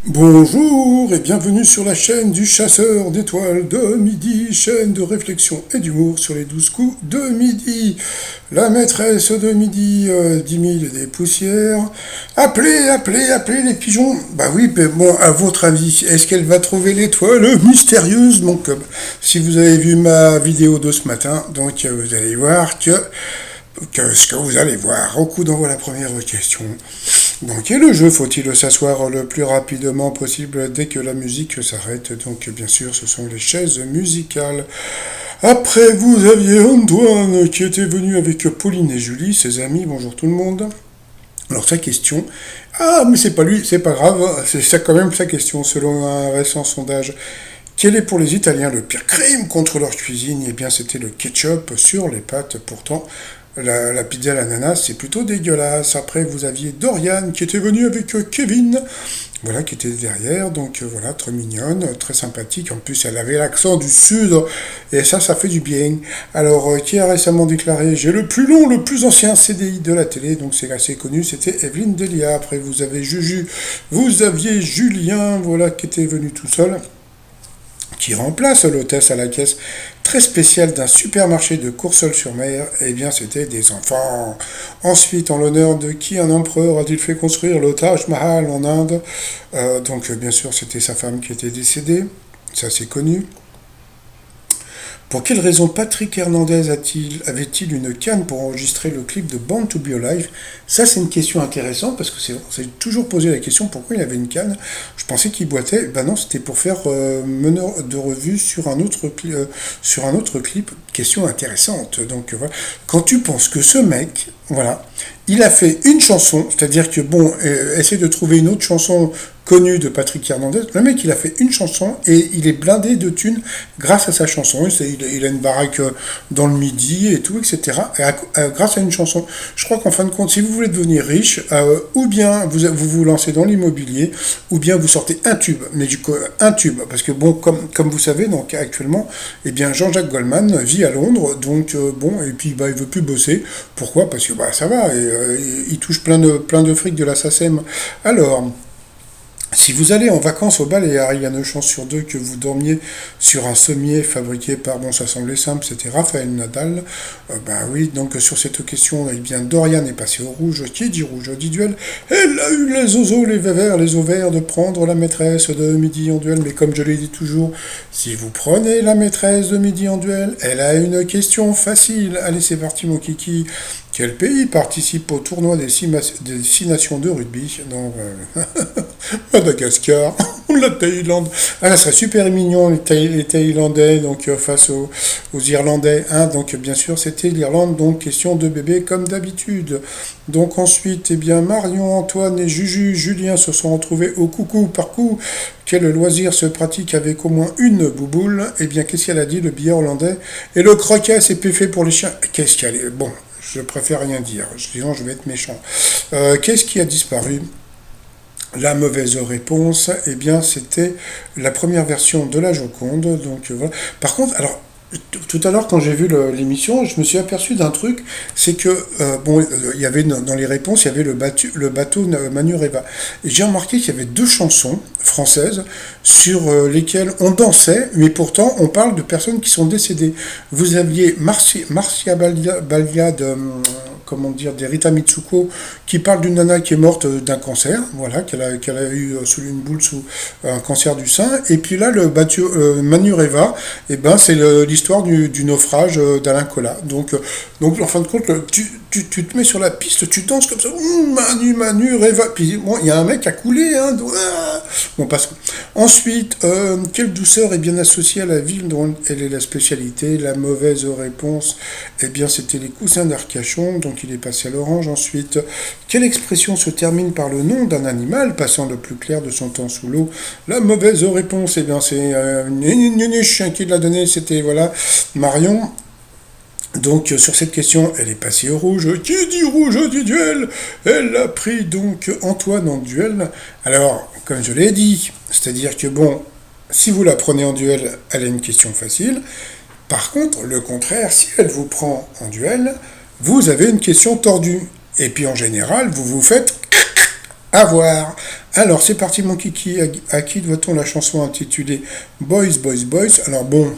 Bonjour et bienvenue sur la chaîne du chasseur d'étoiles de midi, chaîne de réflexion et d'humour sur les 12 coups de midi. La maîtresse de midi, 10 000 et des poussières. Appelez les pigeons. Bah oui, mais bon, à votre avis, est-ce qu'elle va trouver l'étoile mystérieuse? Donc, si vous avez vu ma vidéo de ce matin, donc vous allez voir que ce que vous allez voir. Au coup d'envoi la première question. Donc, et le jeu, faut-il s'asseoir le plus rapidement possible dès que la musique s'arrête? Donc, bien sûr, ce sont les chaises musicales. Après, vous aviez Antoine qui était venu avec Pauline et Julie, ses amis. Bonjour tout le monde. Alors, sa question. Ah, mais c'est pas lui, c'est pas grave. C'est ça quand même sa question. Selon un récent sondage, quel est pour les Italiens le pire crime contre leur cuisine? Eh bien, c'était le ketchup sur les pâtes. Pourtant, la pizza à l'ananas, c'est plutôt dégueulasse. Après, vous aviez Dorian qui était venu avec Kevin, voilà, qui était derrière. Donc voilà, très mignonne, très sympathique. En plus, elle avait l'accent du sud, et ça fait du bien. Alors, qui a récemment déclaré, j'ai le plus long, le plus ancien CDI de la télé, donc c'est assez connu, c'était Evelyne Delia. Après, vous avez Juju, vous aviez Julien, voilà, qui était venu tout seul, qui remplace l'hôtesse à la caisse très spéciale d'un supermarché de Courseulles-sur-Mer. Eh bien, c'était des enfants. Ensuite, en l'honneur de qui un empereur a-t-il fait construire le Taj Mahal en Inde? Donc, bien sûr, c'était sa femme qui était décédée. Ça, c'est connu. Pour quelle raison Patrick Hernandez avait-il une canne pour enregistrer le clip de Born to Be Alive? Ça, c'est une question intéressante parce que c'est toujours posé la question pourquoi il avait une canne. Je pensais qu'il boitait. Ben non, c'était pour faire meneur de revue sur sur un autre clip. Question intéressante. Donc voilà. Quand tu penses que ce mec, voilà, il a fait une chanson, c'est-à-dire que bon, essaie de trouver une autre chanson connue de Patrick Hernandez. Le mec, il a fait une chanson et il est blindé de thunes grâce à sa chanson. Il a une baraque dans le midi et tout, etc. Grâce à une chanson. Je crois qu'en fin de compte, si vous voulez devenir riche, ou bien vous lancez dans l'immobilier, ou bien vous sortez un tube. Mais du coup, un tube. Parce que bon, comme vous savez, donc actuellement, eh bien, Jean-Jacques Goldman vit à Londres. Donc, bon, et puis, bah, il veut plus bosser. Pourquoi? Parce que, bah, ça va. Il touche plein de fric de la SACEM. Alors, si vous allez en vacances au Baléares, il y a une chance sur deux que vous dormiez sur un sommier fabriqué par, bon, ça semblait simple, c'était Raphaël Nadal. Ben oui, donc sur cette question, eh bien, Dorian est passé au rouge. Qui dit rouge dit duel. Elle a eu les oiseaux, les vévères, les ovaires de prendre la maîtresse de midi en duel. Mais comme je l'ai dit toujours, si vous prenez la maîtresse de midi en duel, elle a une question facile. Allez, c'est parti, mon kiki. Quel pays participe au tournoi des six nations de rugby? Non, Madagascar, la Thaïlande. Ah, là, ça serait super mignon, les Thaïlandais, donc face aux Irlandais. Hein, donc, bien sûr, c'était l'Irlande, donc question de bébé comme d'habitude. Donc, ensuite, eh bien, Marion, Antoine et Julien se sont retrouvés au coucou par coup. Quel loisir se pratique avec au moins une bouboule? Eh bien, qu'est-ce qu'elle a dit, le billet hollandais? Et le croquet, c'est plus fait pour les chiens. Qu'est-ce qu'elle est? Bon, je préfère rien dire, sinon je vais être méchant. Qu'est-ce qui a disparu? La mauvaise réponse, eh bien, c'était la première version de la Joconde. Donc voilà. Par contre, alors tout à l'heure, quand j'ai vu l'émission, je me suis aperçu d'un truc, c'est que bon, il y avait dans les réponses, il y avait le bateau Manureva. Et j'ai remarqué qu'il y avait deux chansons françaises sur lesquelles on dansait, mais pourtant on parle de personnes qui sont décédées. Vous aviez Marcia Balia de comment dire, des Rita Mitsuko, qui parle d'une nana qui est morte d'un cancer, voilà, qu'elle a eu sous une boule sous un cancer du sein. Et puis là, le bateau Manureva, eh ben, c'est l'histoire du naufrage d'Alain Colas. Donc, en fin de compte, tu te mets sur la piste, tu danses comme ça, Manureva. Puis bon, il y a un mec qui a coulé, hein. Bon, parce que... Ensuite, quelle douceur est bien associée à la ville dont elle est la spécialité? La mauvaise réponse, eh bien, c'était les coussins d'Arcachon, donc il est passé à l'orange. Ensuite, quelle expression se termine par le nom d'un animal passant le plus clair de son temps sous l'eau? La mauvaise réponse, eh bien, c'est qui l'a donné, c'était, voilà, Marion. Donc sur cette question, elle est passée au rouge. Qui dit rouge dit duel? Elle a pris donc Antoine en duel. Alors, comme je l'ai dit, c'est-à-dire que bon, si vous la prenez en duel, elle a une question facile. Par contre, le contraire, si elle vous prend en duel, vous avez une question tordue. Et puis en général, vous vous faites À voir. Alors, c'est parti, mon kiki. À qui doit-on la chanson intitulée Boys, Boys, Boys? Alors, bon.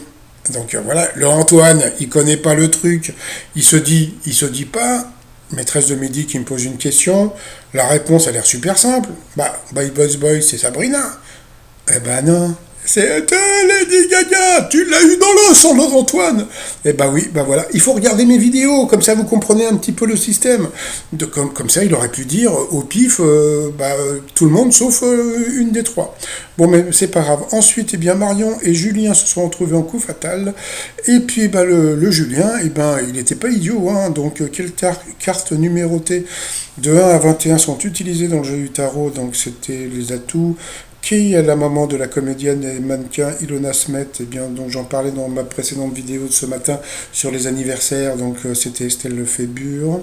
Donc voilà, le Antoine, il connaît pas le truc. Il se dit pas, maîtresse de midi qui me pose une question. La réponse a l'air super simple. Bah, Boys, Boys, Boys, c'est Sabrina. Eh ben non. C'était Lady Gaga, tu l'as eu dans le sang, Antoine. Eh ben oui, ben voilà. Il faut regarder mes vidéos, comme ça vous comprenez un petit peu le système. Comme ça, il aurait pu dire au pif, tout le monde sauf une des trois. Bon, mais c'est pas grave. Ensuite, eh bien, Marion et Julien se sont retrouvés en coup fatal. Et puis, le Julien, il n'était pas idiot. Hein. Donc, quelles cartes numérotées de 1 à 21 sont utilisées dans le jeu du tarot? Donc, c'était les atouts qui est la maman de la comédienne et mannequin Ilona Smet, eh bien, dont j'en parlais dans ma précédente vidéo de ce matin sur les anniversaires, donc c'était Estelle Lefébure.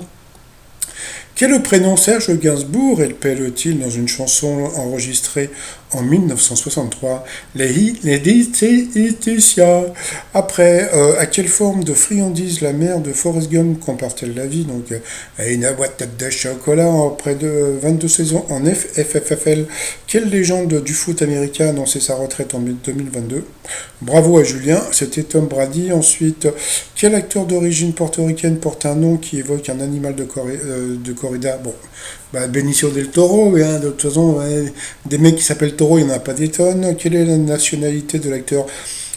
Quel prénom Serge Gainsbourg épelle-t-il dans une chanson enregistrée en 1963, Laetitia? Après, à quelle forme de friandise la mère de Forrest Gump compare-t-elle la vie? Donc, à une boîte de chocolat près de 22 saisons en FFFL. Quelle légende du foot américain a annoncé sa retraite en 2022? Bravo à Julien, c'était Tom Brady. Ensuite, quel acteur d'origine portoricaine porte un nom qui évoque un animal de corrida? Bon, Benicio del Toro, hein, de toute façon, ouais, des mecs qui s'appellent Toro, il n'y en a pas des tonnes. Quelle est la nationalité de l'acteur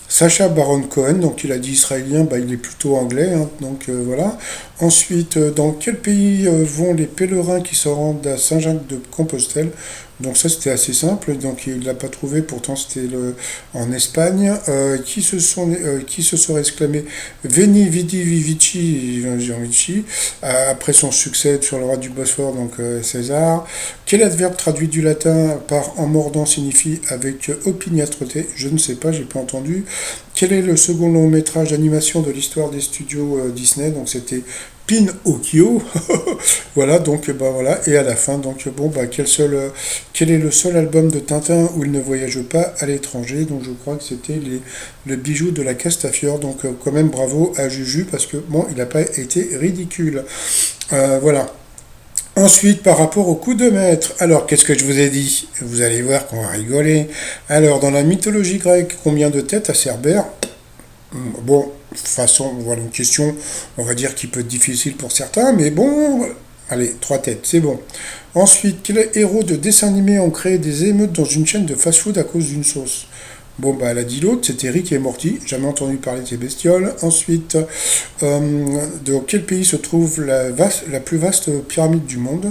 Sacha Baron Cohen? Donc il a dit israélien, il est plutôt anglais, hein, donc voilà. Ensuite, dans quel pays vont les pèlerins qui se rendent à Saint-Jacques-de-Compostelle? Donc ça c'était assez simple, donc il ne l'a pas trouvé, pourtant c'était en Espagne. Qui se serait exclamé Veni Vidi Vici Vici après son succès sur le roi du Bosphore, donc César. Quel adverbe traduit du latin par en mordant signifie avec opiniâtreté? Je ne sais pas, j'ai pas entendu. Quel est le second long métrage d'animation de l'histoire des studios Disney? Donc c'était Pinocchio. Voilà, donc voilà, et à la fin, donc quel est le seul album de Tintin où il ne voyage pas à l'étranger? Donc je crois que c'était le bijou de la Castafiore. Donc quand même bravo à Juju parce que bon, il n'a pas été ridicule. Voilà. Ensuite, par rapport au coup de maître, alors qu'est-ce que je vous ai dit? Vous allez voir qu'on va rigoler. Alors, dans la mythologie grecque, combien de têtes a Cerbère? Bon, de toute façon, voilà une question, on va dire qui peut être difficile pour certains, mais bon, allez, 3 têtes, c'est bon. Ensuite, quels héros de dessins animés ont créé des émeutes dans une chaîne de fast-food à cause d'une sauce? Bon, elle a dit l'autre, c'était Rick et Morty, jamais entendu parler de ces bestioles. Ensuite, dans quel pays se trouve la plus vaste pyramide du monde?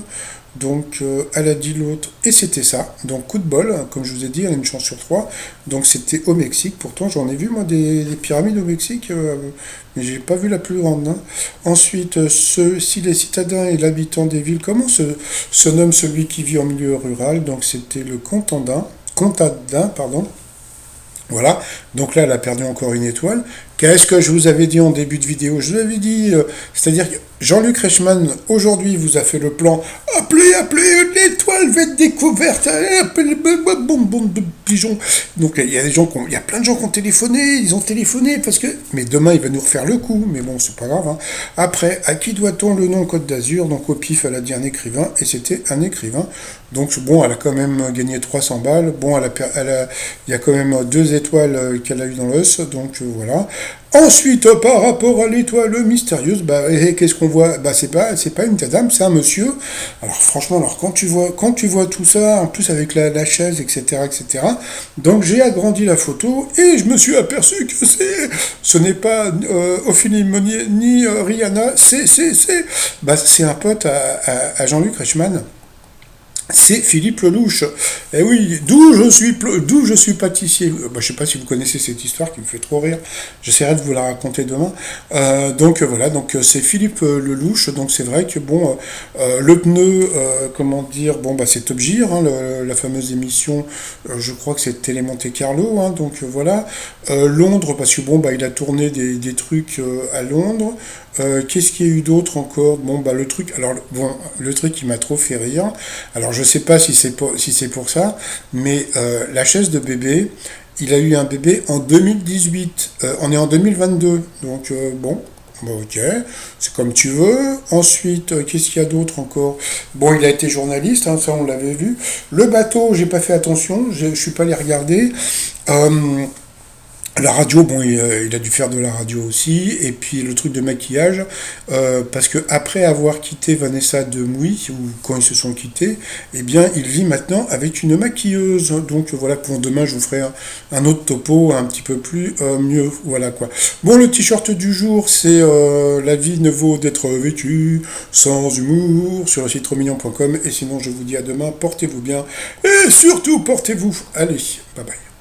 Donc, elle a dit l'autre, et c'était ça. Donc, coup de bol, comme je vous ai dit, elle a une chance sur 3. Donc, c'était au Mexique. Pourtant, j'en ai vu, moi, des pyramides au Mexique, mais j'ai pas vu la plus grande. Hein. Ensuite, si les citadins et l'habitant des villes, comment se nomme celui qui vit en milieu rural? Donc, c'était le contadin, pardon. Voilà, donc là, elle a perdu encore une étoile. Qu'est-ce que je vous avais dit en début de vidéo? Je vous avais dit, c'est-à-dire que Jean-Luc Reichmann, aujourd'hui, vous a fait le plan. Appelez, l'étoile va être découverte. Appelez, bande de pigeons. Donc il y a il y a plein de gens qui ont téléphoné, ils ont téléphoné parce que. Mais demain, il va nous refaire le coup. Mais bon, c'est pas grave. Hein. Après, à qui doit-on le nom Côte d'Azur? Donc au pif, elle a dit un écrivain, et c'était un écrivain. Donc bon, elle a quand même gagné 300 balles. Bon, il y a quand même 2 étoiles qu'elle a eu dans l'os. Donc voilà. Ensuite, par rapport à l'étoile mystérieuse, qu'est-ce qu'on voit? C'est pas une dame, c'est un monsieur. Alors franchement, quand tu vois tout ça, en plus avec la chaise, etc., etc. Donc j'ai agrandi la photo et je me suis aperçu que ce n'est pas Ophélie Meunier ni Rihanna, c'est un pote à Jean-Luc Reichmann. C'est Philippe Lelouch. Et oui, d'où je suis pâtissier. Je ne sais pas si vous connaissez cette histoire qui me fait trop rire. J'essaierai de vous la raconter demain. Voilà, c'est Philippe Lelouch. Donc c'est vrai que bon, le pneu, comment dire, c'est Top Gear, hein, la fameuse émission. Je crois que c'est Télé Monte Carlo. Hein, donc voilà, Londres parce que bon, il a tourné des trucs à Londres. Qu'est-ce qu'il y a eu d'autre encore? Le truc, alors le truc qui m'a trop fait rire. Alors je sais pas si c'est pour ça, mais la chaise de bébé, il a eu un bébé en 2018. On est en 2022, donc bon, Bon, ok, c'est comme tu veux. Ensuite, qu'est-ce qu'il y a d'autre encore? Bon, il a été journaliste, hein, ça on l'avait vu. Le bateau, j'ai pas fait attention, je suis pas allé regarder. Euh, la radio, bon, il a dû faire de la radio aussi. Et puis le truc de maquillage, parce que après avoir quitté Vanessa Demouy, ou quand ils se sont quittés, eh bien, il vit maintenant avec une maquilleuse. Donc voilà, pour demain, je vous ferai un autre topo un petit peu plus mieux. Voilà quoi. Bon, le t-shirt du jour, c'est La vie ne vaut d'être vécue sans humour sur le site romignon.com. Et sinon, je vous dis à demain, portez-vous bien. Et surtout, portez-vous. Allez, bye bye.